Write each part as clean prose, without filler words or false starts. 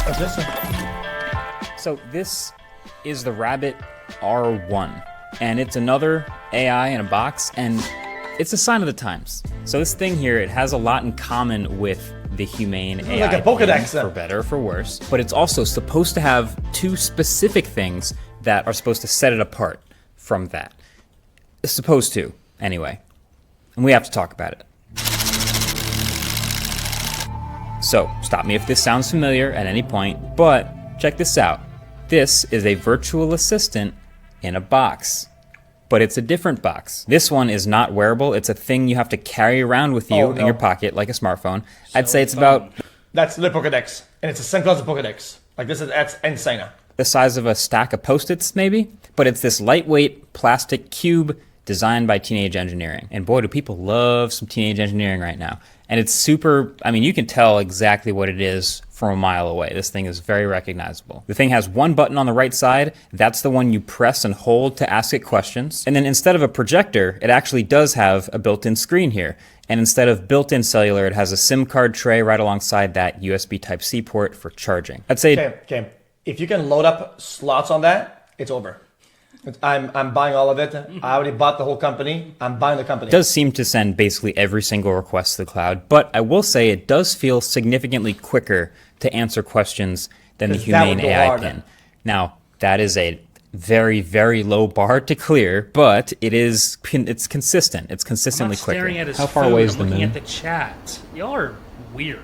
What's this? So this is the Rabbit R1, and it's another AI in a box, and it's a sign of the times. So this thing here, it has a lot in common with the Humane AI, like a Pokedex, for better or for worse, but it's also supposed to have two specific things that are supposed to set it apart from that. It's supposed to, anyway. And we have to talk about it. So, stop me if this sounds familiar at any point, but check this out. This is a virtual assistant in a box, but it's a different box. This one is not wearable. It's a thing you have to carry around with you in your pocket like a smartphone. I'd say it's about... That's the Pokedex, and it's the same class as Pokedex. Like that's insane. The size of a stack of Post-its, maybe? But it's this lightweight plastic cube designed by teenage engineering. And boy, do people love some teenage engineering right now. And it's super, I mean, you can tell exactly what it is from a mile away. This thing is very recognizable. The thing has one button on the right side. That's the one you press and hold to ask it questions. And then instead of a projector, it actually does have a built-in screen here. And instead of built-in cellular, it has a SIM card tray right alongside that USB Type-C port for charging. I'd say... Okay. If you can load up slots on that, it's over. I'm buying all of it. I already bought the whole company. I'm buying the company. It does seem to send basically every single request to the cloud, but I will say it does feel significantly quicker to answer questions than the Humane AI pin. Now, that is a very, very low bar to clear, but it's consistent. It's consistently quicker. Staring at his How far food. away is I'm the moon? looking at the chat. Y'all are weird.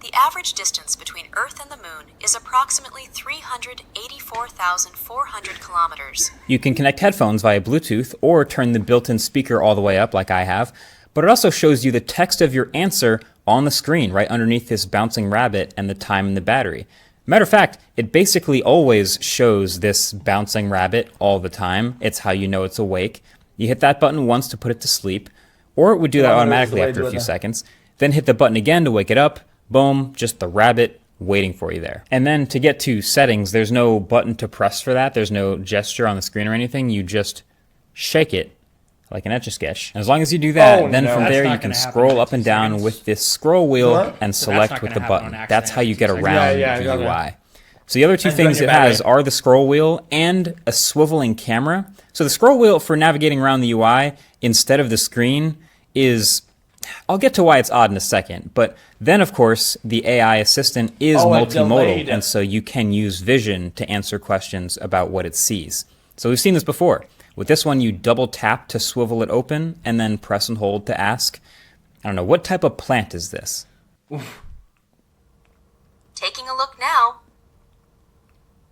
The average distance between Earth and the Moon is approximately 384,400 kilometers. You can connect headphones via Bluetooth or turn the built-in speaker all the way up like I have, but it also shows you the text of your answer on the screen right underneath this bouncing rabbit and the time and the battery. Matter of fact, it basically always shows this bouncing rabbit all the time. It's how you know it's awake. You hit that button once to put it to sleep, or it would do that automatically after a few seconds. Then hit the button again to wake it up. Boom, just the rabbit waiting for you there. And then to get to settings, there's no button to press for that. There's no gesture on the screen or anything. You just shake it like an Etch-a-Sketch. And as long as you do that, then from there you can scroll up and down with this scroll wheel and select with the button. That's how you get around the UI. So the other two things it has are the scroll wheel and a swiveling camera. So the scroll wheel for navigating around the UI instead of the screen is... I'll get to why it's odd in a second, but then of course the AI assistant is multimodal, and so you can use vision to answer questions about what it sees. So we've seen this before. With this one, you double tap to swivel it open and then press and hold to ask, I don't know, what type of plant is this? Taking a look now.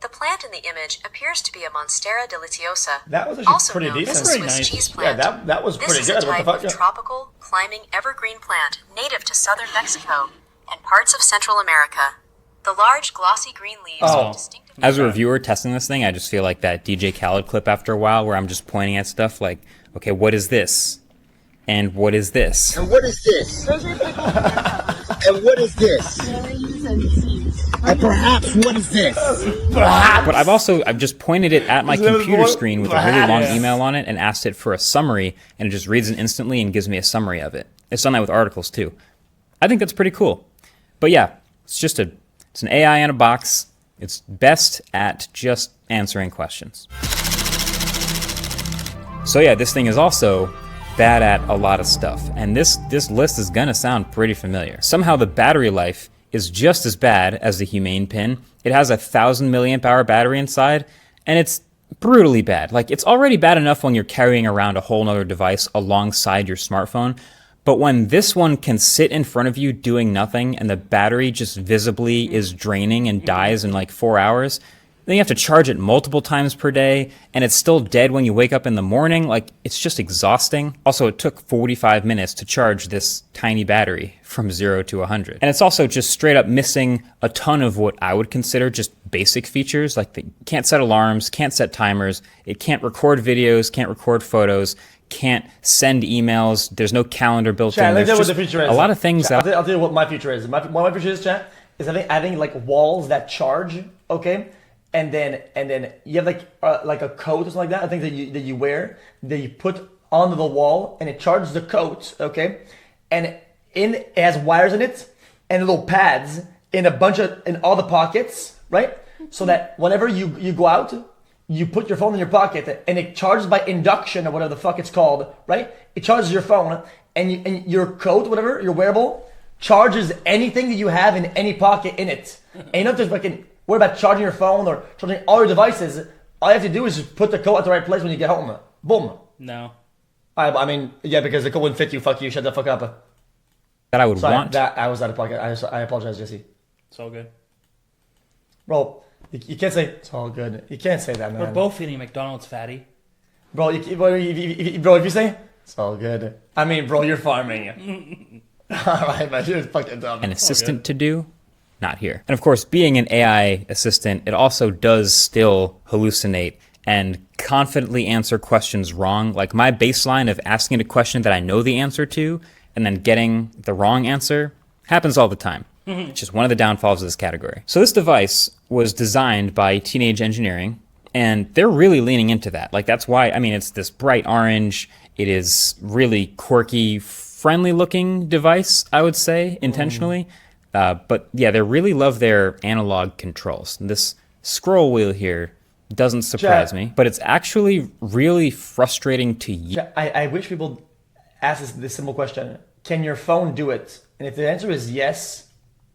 The plant in the image appears to be a Monstera deliciosa, that was also pretty known decent. as a Swiss cheese plant. Yeah, that was pretty this good. This is a type of tropical, climbing evergreen plant native to southern Mexico and parts of Central America. The large, glossy green leaves are distinctive. As a reviewer testing this thing, I just feel like that DJ Khaled clip after a while where I'm just pointing at stuff like, okay, what is this? And what is this? And what is this? And what is this? And perhaps what is this? But I've just pointed it at my computer screen with a really long email on it and asked it for a summary, and it just reads it instantly and gives me a summary of it. It's done that with articles too. I think that's pretty cool. But yeah, it's an AI in a box. It's best at just answering questions. So yeah, this thing is also bad at a lot of stuff, and this list is gonna sound pretty familiar. Somehow the battery life is just as bad as the Humane pin. It has 1,000 milliamp hour battery inside, and it's brutally bad. Like, it's already bad enough when you're carrying around a whole nother device alongside your smartphone, but when this one can sit in front of you doing nothing and the battery just visibly is draining and dies in like 4 hours, then you have to charge it multiple times per day, and it's still dead when you wake up in the morning. Like, it's just exhausting. Also, it took 45 minutes to charge this tiny battery from 0 to 100. And it's also just straight up missing a ton of what I would consider just basic features. Like, it can't set alarms, can't set timers, it can't record videos, can't record photos, can't send emails, there's no calendar built in. There's just a lot of things. I'll tell you what my feature is. What my feature is, chat, is adding like walls that charge, okay? And then you have like a coat or something like that. I think that you wear that you put onto the wall, and it charges the coat, okay? And it has wires in it, and little pads in all the pockets, right? So that whenever you go out, you put your phone in your pocket and it charges by induction or whatever the fuck it's called, right? It charges your phone and your coat, whatever, your wearable, charges anything that you have in any pocket in it. And you don't have to fucking worry about charging your phone or charging all your devices. All you have to do is just put the coat at the right place when you get home. Boom. No. I mean, yeah, because the coat wouldn't fit you. Fuck you. Shut the fuck up. That I would Sorry, want. that I was out of pocket. I apologize, Jesse. It's all good. Bro, you can't say it's all good. You can't say that, man. We're both eating McDonald's, fatty. Bro, if you say it's all good, I mean, bro, you're farming. All right, man, you're fucking dumb. An assistant to do, not here. And of course, being an AI assistant, it also does still hallucinate and confidently answer questions wrong. Like my baseline of asking a question that I know the answer to and then getting the wrong answer happens all the time. It's just one of the downfalls of this category. So this device was designed by Teenage Engineering, and they're really leaning into that. Like that's why, I mean, it's this bright orange. It is really quirky, friendly looking device, I would say, intentionally. But yeah, they really love their analog controls. And this scroll wheel here doesn't surprise me, but it's actually really frustrating to use. I wish people ask this simple question. Can your phone do it? And if the answer is yes,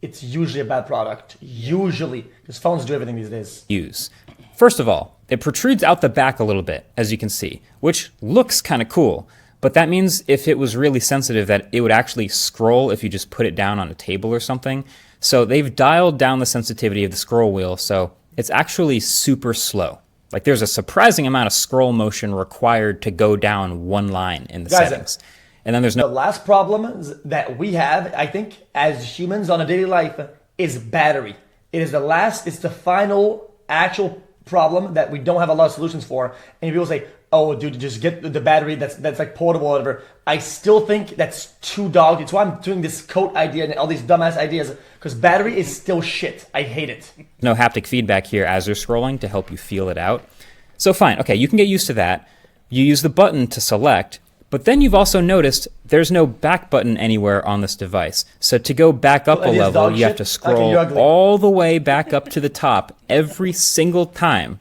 it's usually a bad product. Usually, because phones do everything these days. First of all, it protrudes out the back a little bit, as you can see, which looks kind of cool. But that means if it was really sensitive that it would actually scroll if you just put it down on a table or something. So they've dialed down the sensitivity of the scroll wheel, so it's actually super slow. Like there's a surprising amount of scroll motion required to go down one line in the settings. And then there's The last problem that we have, I think, as humans on a daily life is battery. It's the final actual problem that we don't have a lot of solutions for. And people say, oh, dude, just get the battery that's like portable or whatever. I still think that's too dog. It's why I'm doing this coat idea and all these dumbass ideas, because battery is still shit. I hate it. no haptic feedback here as you're scrolling to help you feel it out. So fine, okay, you can get used to that. You use the button to select, but then you've also noticed there's no back button anywhere on this device. So to go back up a level, you have to scroll all the way back up to the top every single time.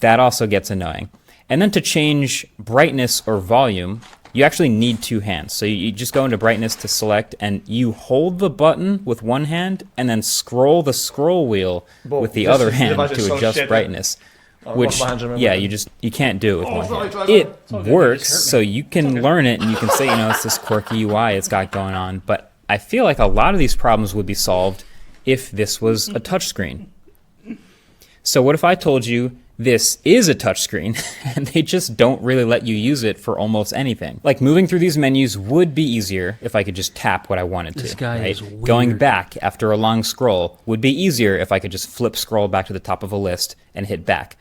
That also gets annoying. And then to change brightness or volume, you actually need two hands. So you just go into brightness to select, and you hold the button with one hand and then scroll the scroll wheel with the other hand to adjust brightness. Which, yeah, you can't do it with one hand. It works, so you can learn it and you can say, it's this quirky UI it's got going on. But I feel like a lot of these problems would be solved if this was a touchscreen. So what if I told you this is a touchscreen and they just don't really let you use it for almost anything? Like moving through these menus would be easier if I could just tap what I wanted to. This guy is weird. Going back after a long scroll would be easier if I could just flip scroll back to the top of a list and hit back.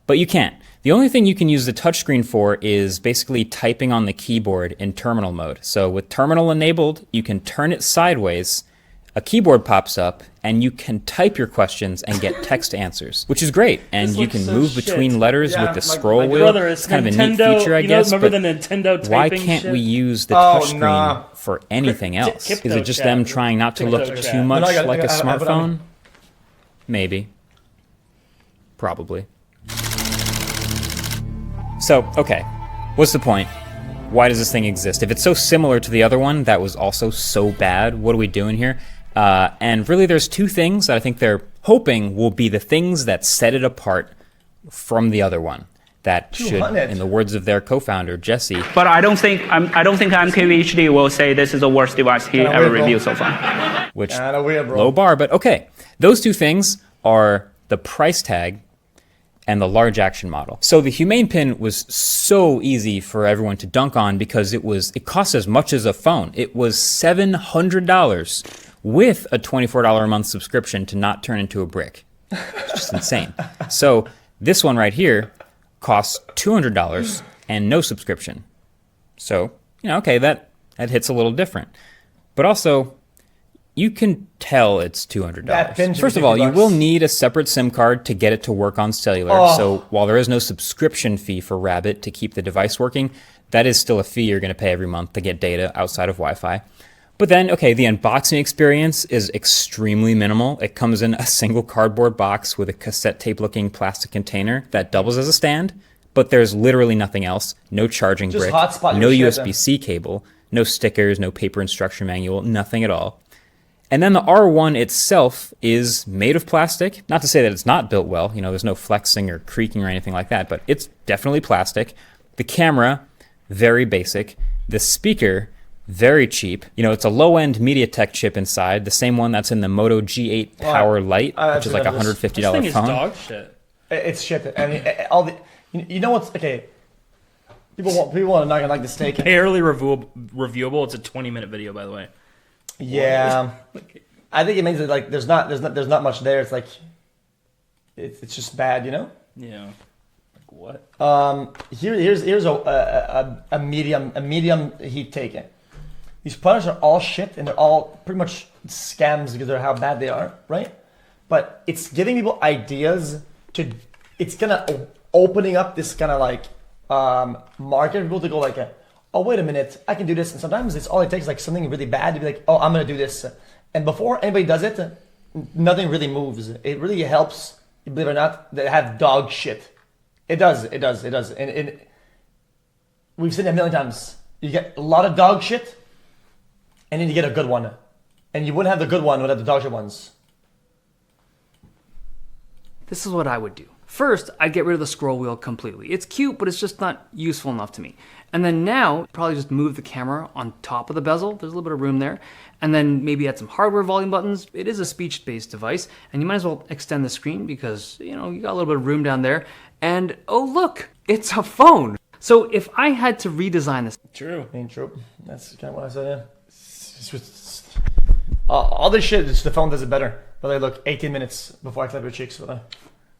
But you can't. The only thing you can use the touchscreen for is basically typing on the keyboard in terminal mode. So with terminal enabled, you can turn it sideways, a keyboard pops up, and you can type your questions and get text answers, which is great. And you can move between letters with the scroll wheel. It's kind of a neat feature, I guess. Remember but the Nintendo typing why can't shit? we use the touchscreen for anything else? Is it just them trying not to look too much like a smartphone? Maybe. Probably. So, okay, what's the point? Why does this thing exist? If it's so similar to the other one that was also so bad, what are we doing here? And really there's two things that I think they're hoping will be the things that set it apart from the other one. That should, in the words of their co-founder, Jesse. But I don't think MKBHD will say this is the worst device he ever reviewed so far. Which, low bar, but okay. Those two things are the price tag and the large action model. So the Humane Pin was so easy for everyone to dunk on because it cost as much as a phone. It was $700 with a $24 a month subscription to not turn into a brick. It's just insane. So this one right here costs $200 and no subscription. So, okay, that hits a little different. But also, you can tell it's $200. First of all, you will need a separate SIM card to get it to work on cellular. So while there is no subscription fee for Rabbit to keep the device working, that is still a fee you're going to pay every month to get data outside of Wi-Fi. But then, okay, the unboxing experience is extremely minimal. It comes in a single cardboard box with a cassette tape looking plastic container that doubles as a stand, but there's literally nothing else. No charging Just brick, hotspot no your shit, USB-C cable, no stickers, no paper instruction manual, nothing at all. And then the R1 itself is made of plastic. Not to say that it's not built well, there's no flexing or creaking or anything like that, but it's definitely plastic. The camera, very basic. The speaker, very cheap. It's a low-end MediaTek chip inside, the same one that's in the Moto G8 Power Lite, which is like a $150 This thing is phone. dog shit. It's shit. I mean, all the you know what's okay. People want to not gonna like the steak. Barely reviewable. It's a 20-minute video, by the way. Yeah, I think it means that like there's not much there. It's like it's just bad, Yeah. Like what? Here's a medium heat taken. These products are all shit and they're all pretty much scams because of how bad they are, right? But it's giving people ideas to. It's gonna opening up this kind of like market for people to go like, oh wait a minute, I can do this. And sometimes it's all it takes like something really bad to be like, oh, I'm gonna do this. And before anybody does it, nothing really moves. It really helps, believe it or not, that have dog shit. It does. And we've seen it a million times. You get a lot of dog shit, and then you get a good one. And you wouldn't have the good one without the dog shit ones. This is what I would do. First, I'd get rid of the scroll wheel completely. It's cute, but it's just not useful enough to me. And then now, probably just move the camera on top of the bezel. There's a little bit of room there. And then maybe add some hardware volume buttons. It is a speech-based device, and you might as well extend the screen because, you got a little bit of room down there. And, oh look, it's a phone. So if I had to redesign this... True. Ain't true. That's kind of what I said, yeah. All this shit, the phone does it better. But I look 18 minutes before I clap your cheeks with a...